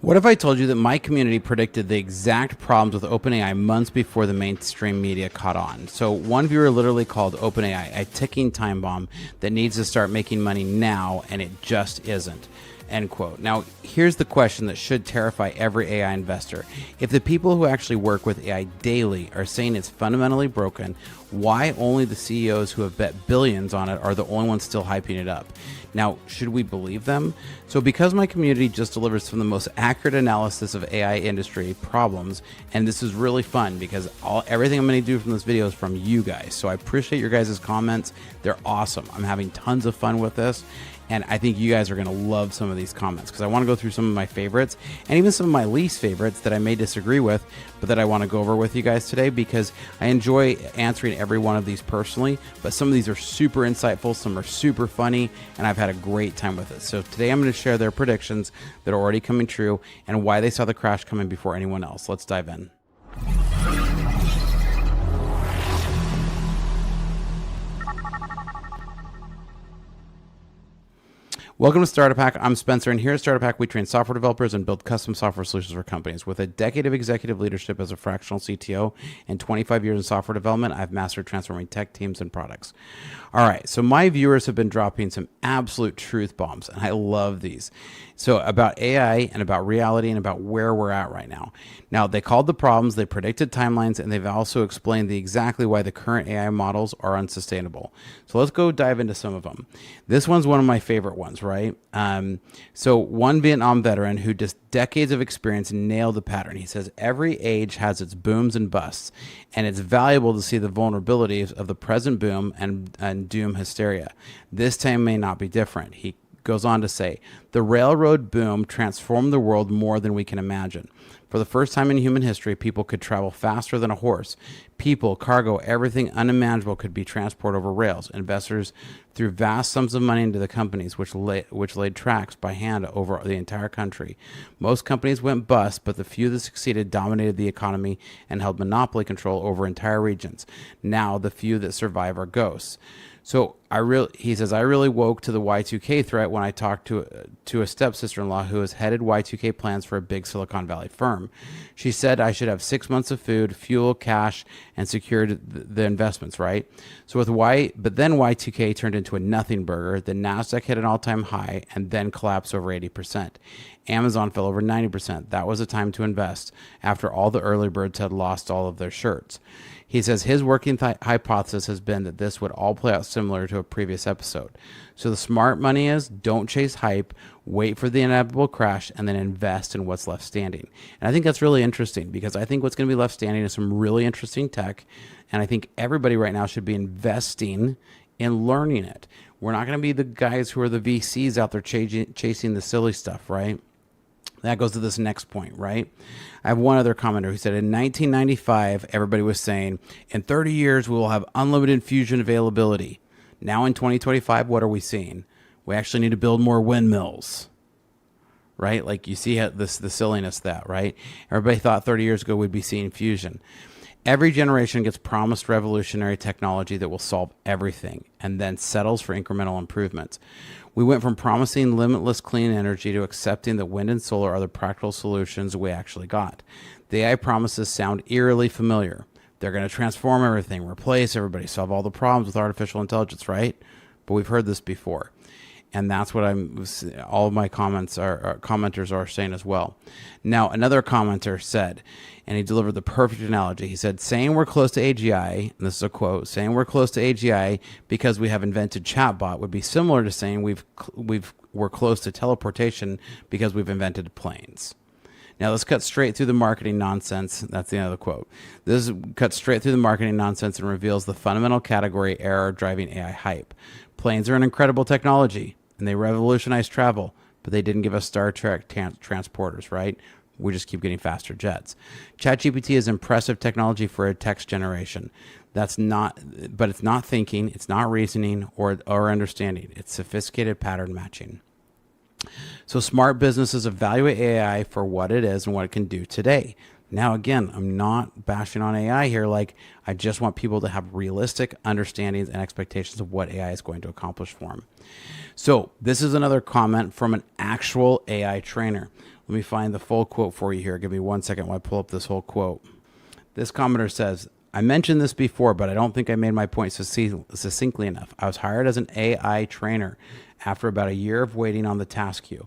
What if I told you that my community predicted the exact problems with OpenAI months before the mainstream media caught on? So one viewer literally called OpenAI a ticking time bomb that needs to start making money now, and it just isn't. End quote. Now, here's the question that should terrify every AI investor. If the people who actually work with AI daily are saying it's fundamentally broken, why only the CEOs who have bet billions on it are the only ones still hyping it up? Now, should we believe them? So because my community just delivers some of the most accurate analysis of AI industry problems, and this is really fun because everything I'm going to do from this video is from you guys. So I appreciate your guys' comments. They're awesome. I'm having tons of fun with this. And I think you guys are going to love some of these comments because I want to go through some of my favorites and even some of my least favorites that I may disagree with, but that I want to go over with you guys today because I enjoy answering every one of these personally. But some of these are super insightful, some are super funny, and I've had a great time with it. So today I'm going to share their predictions that are already coming true and why they saw the crash coming before anyone else. Let's dive in. Welcome to Startup Hack. I'm Spencer, and here at Startup Hack, we train software developers and build custom software solutions for companies. With a decade of executive leadership as a fractional CTO and 25 years in software development, I've mastered transforming tech teams and products. All right, so my viewers have been dropping some absolute truth bombs, and I love these. So about AI and about reality and about where we're at right now. Now, they called the problems, they predicted timelines, and they've also explained exactly why the current AI models are unsustainable. So let's go dive into some of them. This one's one of my favorite ones, right? So one Vietnam veteran who just decades of experience nailed the pattern. He says every age has its booms and busts, and it's valuable to see the vulnerabilities of the present boom and doom hysteria. This time may not be different. He goes on to say, the railroad boom transformed the world more than we can imagine. For the first time in human history, people could travel faster than a horse. People, cargo, everything unimaginable could be transported over rails. Investors threw vast sums of money into the companies, which laid tracks by hand over the entire country. Most companies went bust, but the few that succeeded dominated the economy and held monopoly control over entire regions. Now, the few that survive are ghosts. So he says, I really woke to the Y2K threat when I talked to a stepsister-in-law who has headed Y2K plans for a big Silicon Valley firm. She said I should have 6 months of food, fuel, cash, and secured the investments, right? So but then Y2K turned into a nothing burger. The NASDAQ hit an all-time high and then collapsed over 80%. Amazon fell over 90%. That was a time to invest after all the early birds had lost all of their shirts. He says his working hypothesis has been that this would all play out similar to a previous episode. So the smart money is don't chase hype, wait for the inevitable crash, and then invest in what's left standing. And I think that's really interesting because I think what's going to be left standing is some really interesting tech. And I think everybody right now should be investing in learning it. We're not going to be the guys who are the VCs out there chasing the silly stuff, right? That goes to this next point, right? I have one other commenter who said in 1995, everybody was saying, in 30 years, we will have unlimited fusion availability. Now in 2025, what are we seeing? We actually need to build more windmills, right? Like you see the silliness of that, right? Everybody thought 30 years ago we'd be seeing fusion. Every generation gets promised revolutionary technology that will solve everything and then settles for incremental improvements. We went from promising limitless clean energy to accepting that wind and solar are the practical solutions we actually got. The AI promises sound eerily familiar. They're going to transform everything, replace everybody, solve all the problems with artificial intelligence, right? But we've heard this before. And that's what all of my commenters are saying as well. Now, another commenter said, and he delivered the perfect analogy. He said, saying we're close to AGI, and this is a quote, saying we're close to AGI because we have invented chatbot would be similar to saying we're close to teleportation because we've invented planes. Now, let's cut straight through the marketing nonsense. That's the end of the quote. This cuts straight through the marketing nonsense and reveals the fundamental category error driving AI hype. Planes are an incredible technology, and they revolutionized travel, but they didn't give us Star Trek transporters, right? We just keep getting faster jets. ChatGPT is impressive technology for a text generation. But it's not thinking, it's not reasoning or understanding. It's sophisticated pattern matching. So smart businesses evaluate AI for what it is and what it can do today. Now, again, I'm not bashing on AI here. I just want people to have realistic understandings and expectations of what AI is going to accomplish for them. So this is another comment from an actual AI trainer. Let me find the full quote for you here. Give me 1 second while I pull up this whole quote. This commenter says, I mentioned this before, but I don't think I made my point succinctly enough. I was hired as an AI trainer after about a year of waiting on the task queue.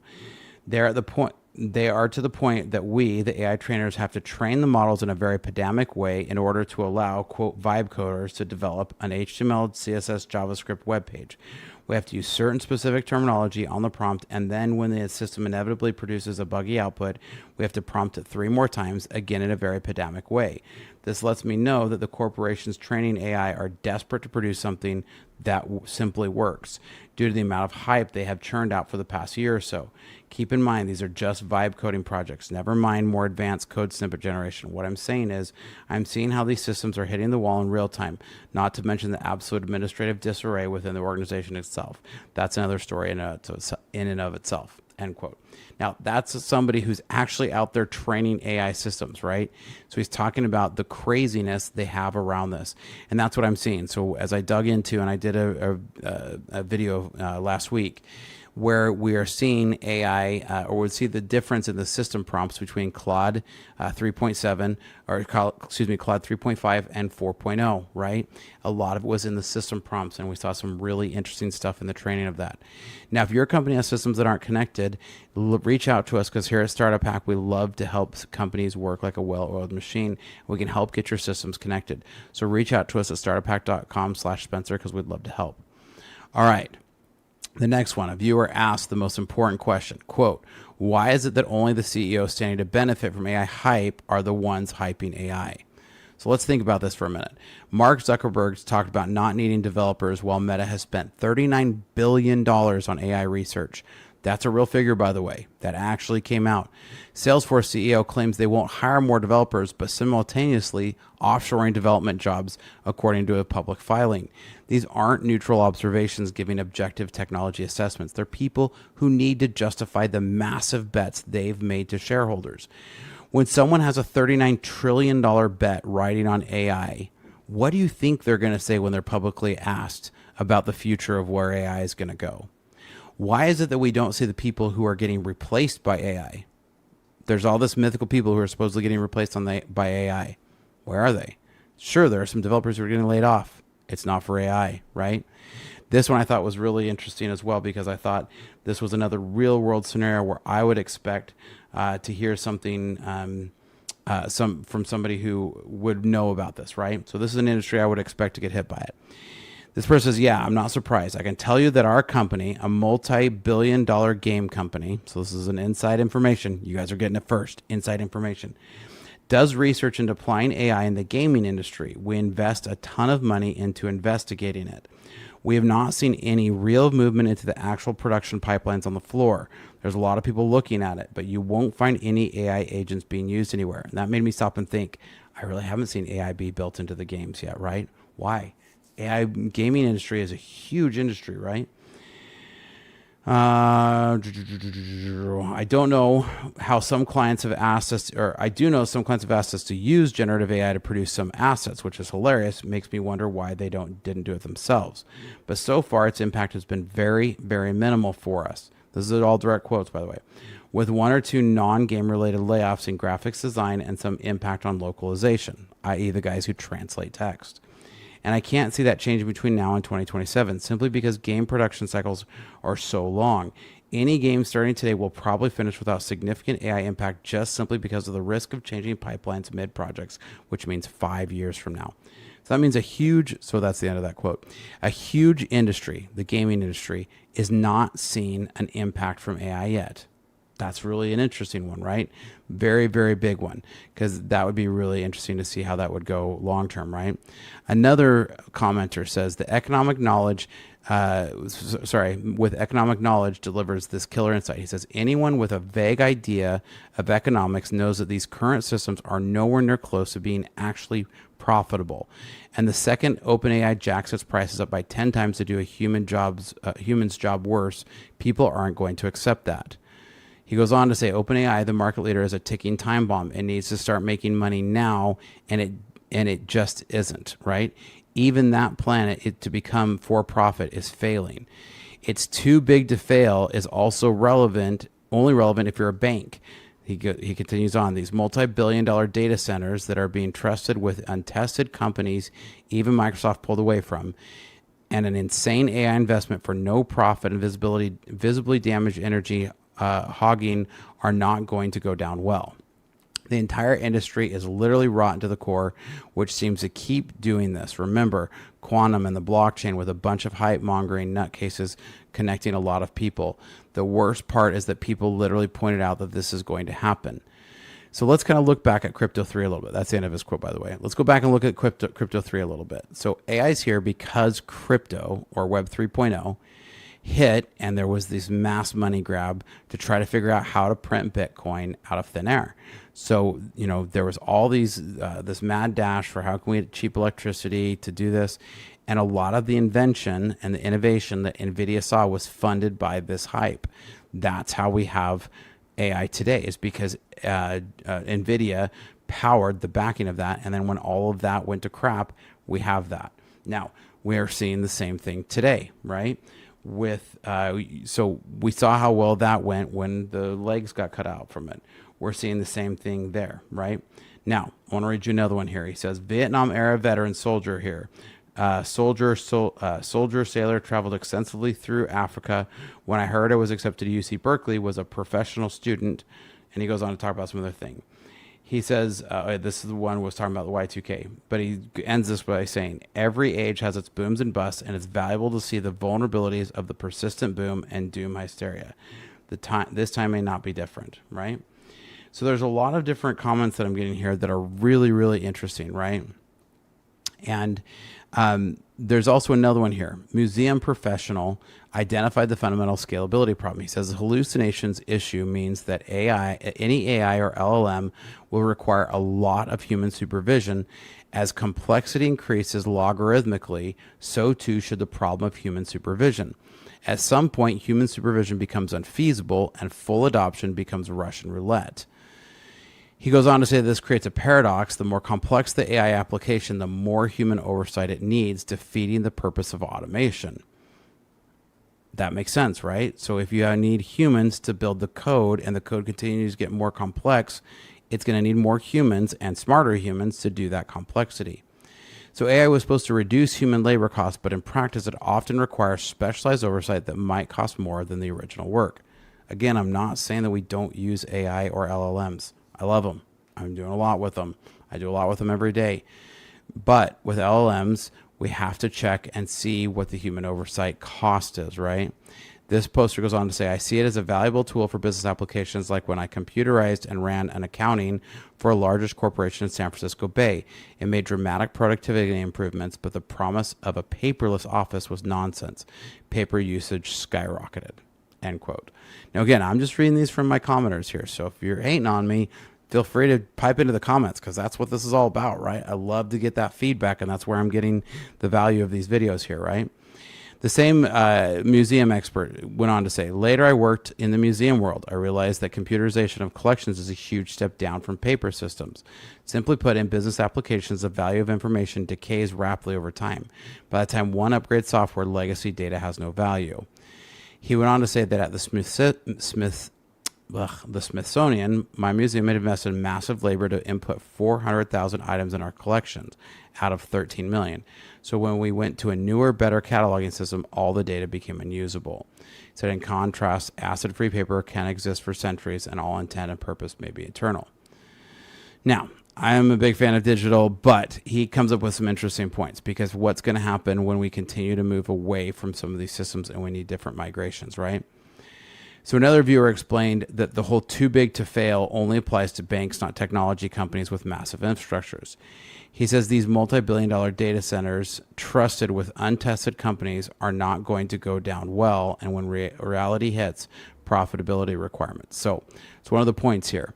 They are to the point that we, the AI trainers, have to train the models in a very pedantic way in order to allow, quote, vibe coders to develop an HTML, CSS, JavaScript web page. We have to use certain specific terminology on the prompt, and then when the system inevitably produces a buggy output, we have to prompt it 3 more times, again in a very pedantic way. This lets me know that the corporations training AI are desperate to produce something that simply works, due to the amount of hype they have churned out for the past year or so. Keep in mind, these are just vibe coding projects, never mind more advanced code snippet generation. What I'm saying is, I'm seeing how these systems are hitting the wall in real time, not to mention the absolute administrative disarray within the organization itself. That's another story in and of itself, end quote. Now, that's somebody who's actually out there training AI systems, right? So he's talking about the craziness they have around this. And that's what I'm seeing. So as I dug into, and I did a video last week, where we are seeing AI, or we see the difference in the system prompts between Claude 3.7, or Claude 3.5 and 4.0, right? A lot of it was in the system prompts, and we saw some really interesting stuff in the training of that. Now, if your company has systems that aren't connected, reach out to us, because here at Startup Hack, we love to help companies work like a well-oiled machine. We can help get your systems connected. So reach out to us at startuphack.com/Spencer, because we'd love to help. All right. The next one, a viewer asked the most important question, quote, why is it that only the CEOs standing to benefit from AI hype are the ones hyping AI? So let's think about this for a minute. Mark Zuckerberg's talked about not needing developers, while Meta has spent $39 billion on AI research. That's a real figure, by the way. That actually came out. Salesforce CEO claims they won't hire more developers, but simultaneously offshoring development jobs, according to a public filing. These aren't neutral observations giving objective technology assessments. They're people who need to justify the massive bets they've made to shareholders. When someone has a $39 trillion bet riding on AI, what do you think they're going to say when they're publicly asked about the future of where AI is going to go? Why is it that we don't see the people who are getting replaced by AI? There's all this mythical people who are supposedly getting replaced by AI. Where are they? Sure, there are some developers who are getting laid off. It's not for AI, right? This one I thought was really interesting as well, because I thought this was another real world scenario where I would expect to hear something from somebody who would know about this, right? So this is an industry I would expect to get hit by it. This person says, yeah, I'm not surprised. I can tell you that our company, a multi-billion-dollar game company, so this is an inside information. You guys are getting it first, inside information, does research into applying AI in the gaming industry. We invest a ton of money into investigating it. We have not seen any real movement into the actual production pipelines on the floor. There's a lot of people looking at it, but you won't find any AI agents being used anywhere. And that made me stop and think, I really haven't seen AI be built into the games yet, right? Why? AI gaming industry is a huge industry, right? I don't know how some clients have asked us, or I do know some clients have asked us to use generative AI to produce some assets, which is hilarious. It makes me wonder why they didn't do it themselves. But so far, its impact has been very, very minimal for us. This is all direct quotes, by the way, with 1 or 2 non-game related layoffs in graphics design and some impact on localization, i.e. the guys who translate text. And I can't see that changing between now and 2027, simply because game production cycles are so long. Any game starting today will probably finish without significant AI impact, just simply because of the risk of changing pipelines mid-projects, which means 5 years from now. So that means so that's the end of that quote. A huge industry, the gaming industry, is not seeing an impact from AI yet. That's really an interesting one, right? Very, very big one, because that would be really interesting to see how that would go long term, right? Another commenter says the economic knowledge, with economic knowledge delivers this killer insight. He says anyone with a vague idea of economics knows that these current systems are nowhere near close to being actually profitable. And the second OpenAI jacks its prices up by 10 times to do a human's job worse, people aren't going to accept that. He goes on to say, OpenAI, the market leader, is a ticking time bomb. It needs to start making money now, and it just isn't, right? Even that plan, to become for profit, is failing. It's too big to fail is also only relevant if you're a bank. He continues on. These multi-billion-dollar data centers that are being trusted with untested companies, even Microsoft pulled away from, and an insane AI investment for no profit and visibly damaged energy hogging are not going to go down well. The entire industry is literally rotten to the core, which seems to keep doing this. Remember, quantum and the blockchain with a bunch of hype mongering nutcases connecting a lot of people. The worst part is that people literally pointed out that this is going to happen. So let's kind of look back at Crypto 3 a little bit. That's the end of his quote, by the way. Let's go back and look at Crypto 3 a little bit. So AI is here because crypto, or Web 3.0, hit, and there was this mass money grab to try to figure out how to print Bitcoin out of thin air. So, there was all these, this mad dash for how can we get cheap electricity to do this. And a lot of the invention and the innovation that NVIDIA saw was funded by this hype. That's how we have AI today, is because NVIDIA powered the backing of that. And then when all of that went to crap, we have that. Now, we are seeing the same thing today, right? So we saw how well that went when the legs got cut out from it. We're seeing the same thing there, right? Now, I want to read you another one here. He says, Vietnam era veteran soldier here. Soldier, sailor, traveled extensively through Africa. When I heard I was accepted to UC Berkeley, was a professional student. And he goes on to talk about some other thing. He says, this is the one was talking about the Y2K, but he ends this by saying, every age has its booms and busts, and it's valuable to see the vulnerabilities of the persistent boom and doom hysteria. This time may not be different, right? So there's a lot of different comments that I'm getting here that are really, really interesting, right? And there's also another one here. Museum professional identified the fundamental scalability problem. He says the hallucinations issue means that any AI or LLM will require a lot of human supervision. As complexity increases logarithmically, so too should the problem of human supervision. At some point, human supervision becomes unfeasible and full adoption becomes Russian roulette. He goes on to say this creates a paradox. The more complex the AI application, the more human oversight it needs, defeating the purpose of automation. That makes sense, right? So if you need humans to build the code and the code continues to get more complex, it's going to need more humans and smarter humans to do that complexity. So AI was supposed to reduce human labor costs, but in practice, it often requires specialized oversight that might cost more than the original work. Again, I'm not saying that we don't use AI or LLMs. I love them. I'm doing a lot with them. I do a lot with them every day. But with LLMs, we have to check and see what the human oversight cost is, right? This poster goes on to say, I see it as a valuable tool for business applications like when I computerized and ran an accounting for a largest corporation in San Francisco Bay. It made dramatic productivity improvements, but the promise of a paperless office was nonsense. Paper usage skyrocketed. End quote. Now, again, I'm just reading these from my commenters here. So if you're hating on me, feel free to pipe into the comments because that's what this is all about, right? I love to get that feedback, and that's where I'm getting the value of these videos here, right? The same museum expert went on to say, later I worked in the museum world. I realized that computerization of collections is a huge step down from paper systems. Simply put, in business applications, the value of information decays rapidly over time. By the time one upgrades software, legacy data has no value. He went on to say that at the Smithsonian, my museum had invested massive labor to input 400,000 items in our collections out of 13 million. So when we went to a newer, better cataloging system, all the data became unusable. He said, in contrast, acid-free paper can exist for centuries and all intent and purpose may be eternal. Now, I am a big fan of digital, but he comes up with some interesting points because what's going to happen when we continue to move away from some of these systems and we need different migrations, right? So another viewer explained that the whole too big to fail only applies to banks, not technology companies with massive infrastructures. He says these multi-billion-dollar data centers trusted with untested companies are not going to go down well, and when reality hits, profitability requirements. So it's one of the points here.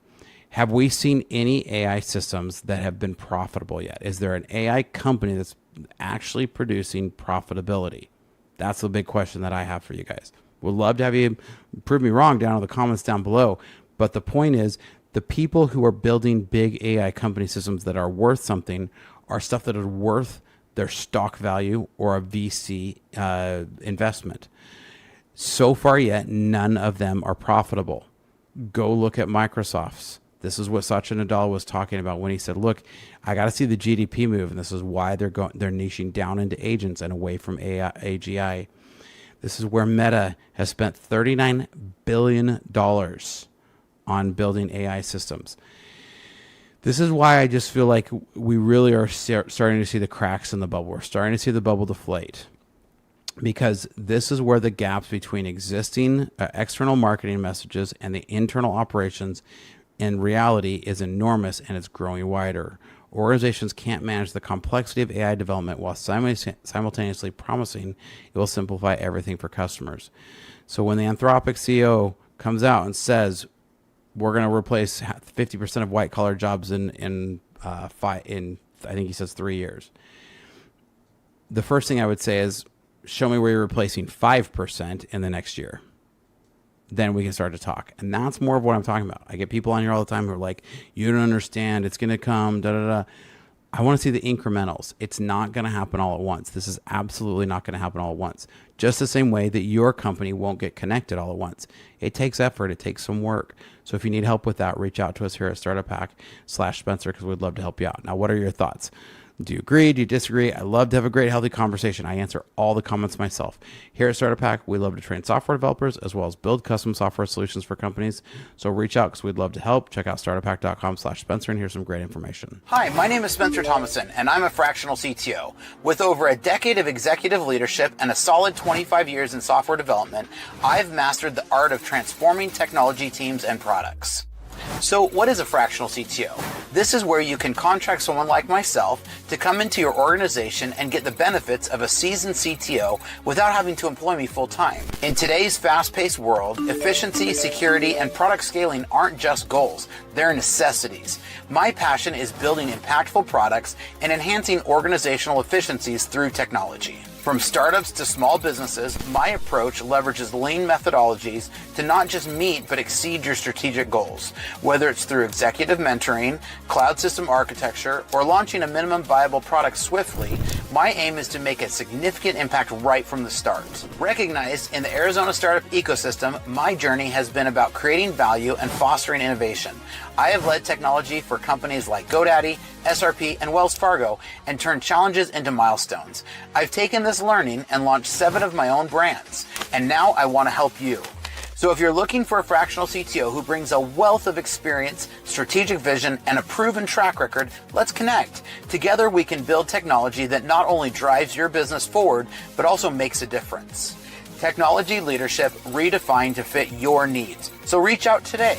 Have we seen any AI systems that have been profitable yet? Is there an AI company that's actually producing profitability? That's the big question that I have for you guys. Would love to have you prove me wrong down in the comments down below. But the point is, the people who are building big AI company systems that are worth something are stuff that are worth their stock value or a VC investment. So far yet, none of them are profitable. Go look at Microsoft's. This is what Satya Nadella was talking about when he said, look, I got to see the GDP move. And this is why they're niching down into agents and away from AGI. This is where Meta has spent $39 billion on building AI systems. This is why I just feel like we really are starting to see the cracks in the bubble. We're starting to see the bubble deflate, because this is where the gaps between existing external marketing messages and the internal operations in reality is enormous, and it's growing wider. Organizations can't manage the complexity of AI development while simultaneously promising it will simplify everything for customers. So when the Anthropic CEO comes out and says, we're going to replace 50% of white collar jobs in I think he says 3 years. The first thing I would say is, show me where you're replacing 5% in the next year. Then we can start to talk. And that's more of what I'm talking about. I get people on here all the time who are like, you don't understand, it's going to come, I want to see the incrementals. It's not going to happen all at once. This is absolutely not going to happen all at once. Just the same way that your company won't get connected all at once. It takes effort. It takes some work. So if you need help with that, reach out to us here at Startup Hack/Spencer, because we'd love to help you out. Now, what are your thoughts? Do you agree? Do you disagree? I love to have a great, healthy conversation. I answer all the comments myself. Here at Startup Hack, we love to train software developers as well as build custom software solutions for companies. So reach out, because we'd love to help. Check out startuphack.com/Spencer, and here's some great information. Hi, my name is Spencer Thomason, and I'm a fractional CTO. With over a decade of executive leadership and a solid 25 years in software development, I've mastered the art of transforming technology teams and products. So what is a fractional CTO? This is where you can contract someone like myself to come into your organization and get the benefits of a seasoned CTO without having to employ me full time. In today's fast-paced world, efficiency, security, and product scaling aren't just goals, they're necessities. My passion is building impactful products and enhancing organizational efficiencies through technology. From startups to small businesses, my approach leverages lean methodologies to not just meet but exceed your strategic goals. Whether it's through executive mentoring, cloud system architecture, or launching a minimum viable product swiftly, my aim is to make a significant impact right from the start. Recognized in the Arizona startup ecosystem, my journey has been about creating value and fostering innovation. I have led technology for companies like GoDaddy, SRP, and Wells Fargo, and turned challenges into milestones. I've taken this learning and launched 7 of my own brands, and now I want to help you. So if you're looking for a fractional CTO who brings a wealth of experience, strategic vision, and a proven track record, let's connect. Together we can build technology that not only drives your business forward, but also makes a difference. Technology leadership redefined to fit your needs. So reach out today.